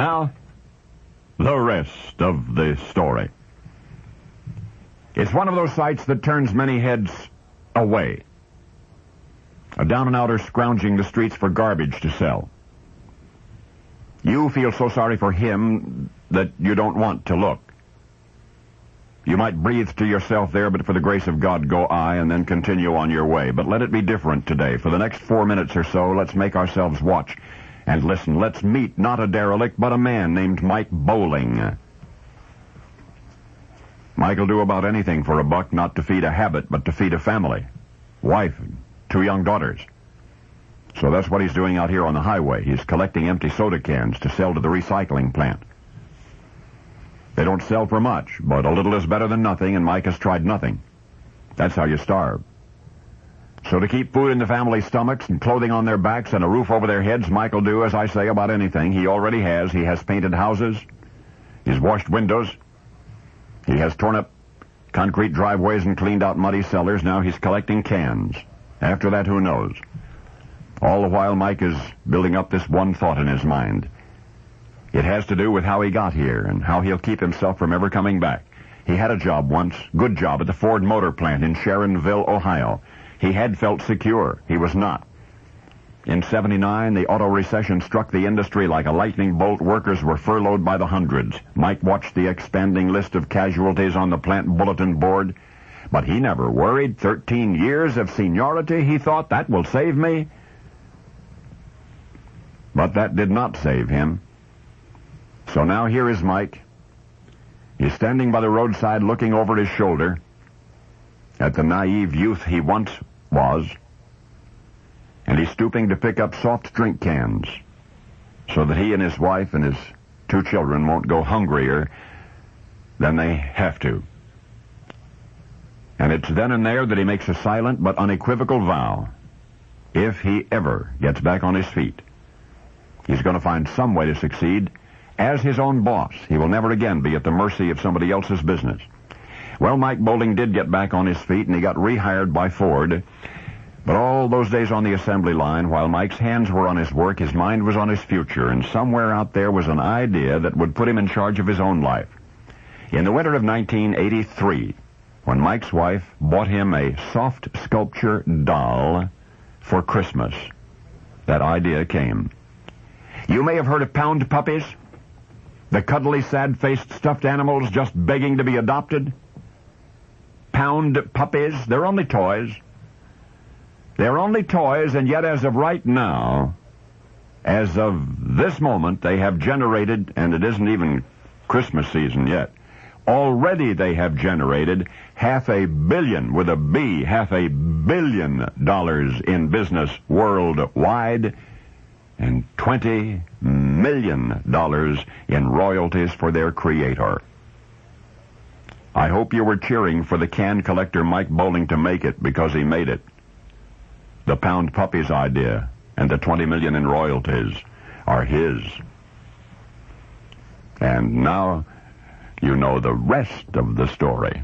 Now, the rest of the story. It's one of those sights that turns many heads away. A down-and-outer scrounging the streets for garbage to sell. You feel so sorry for him that you don't want to look. You might breathe to yourself there, but for the grace of God go I, and then continue on your way. But let it be different today. For the next 4 minutes or so, let's make ourselves watch and listen. Let's meet not a derelict, but a man named Mike Bowling. Mike will do about anything for a buck, not to feed a habit, but to feed a family. Wife and 2 young daughters. So that's what he's doing out here on the highway. He's collecting empty soda cans to sell to the recycling plant. They don't sell for much, but a little is better than nothing, and Mike has tried nothing. That's how you starve. So to keep food in the family's stomachs and clothing on their backs and a roof over their heads, Mike will do, as I say, about anything. He already has. He has painted houses. He's washed windows. He has torn up concrete driveways and cleaned out muddy cellars. Now he's collecting cans. After that, who knows? All the while, Mike is building up this one thought in his mind. It has to do with how he got here and how he'll keep himself from ever coming back. He had a job once, good job, at the Ford Motor Plant in Sharonville, Ohio. He had felt secure. He was not. In '79, the auto recession struck the industry like a lightning bolt. Workers were furloughed by the hundreds. Mike watched the expanding list of casualties on the plant bulletin board. But he never worried. 13 years of seniority, he thought, that will save me. But that did not save him. So now here is Mike. He's standing by the roadside looking over his shoulder at the naive youth he once was. And he's stooping to pick up soft drink cans so that he and his wife and his 2 children won't go hungrier than they have to. And it's then and there that he makes a silent but unequivocal vow. If he ever gets back on his feet, he's going to find some way to succeed. As his own boss, he will never again be at the mercy of somebody else's business. Well, Mike Bowling did get back on his feet, and he got rehired by Ford. But all those days on the assembly line, while Mike's hands were on his work, his mind was on his future, and somewhere out there was an idea that would put him in charge of his own life. In the winter of 1983, when Mike's wife bought him a soft sculpture doll for Christmas, that idea came. You may have heard of pound puppies, the cuddly, sad-faced stuffed animals just begging to be adopted. Pound puppies, they're only toys. They're only toys, and yet as of right now, as of this moment, they have generated, and it isn't even Christmas season yet, already they have generated $500 million, with a B, $500 million in business worldwide, and $20 million in royalties for their creator. I hope you were cheering for the can collector Mike Bowling to make it, because he made it. The pound puppies idea and the $20 million in royalties are his. And now you know the rest of the story.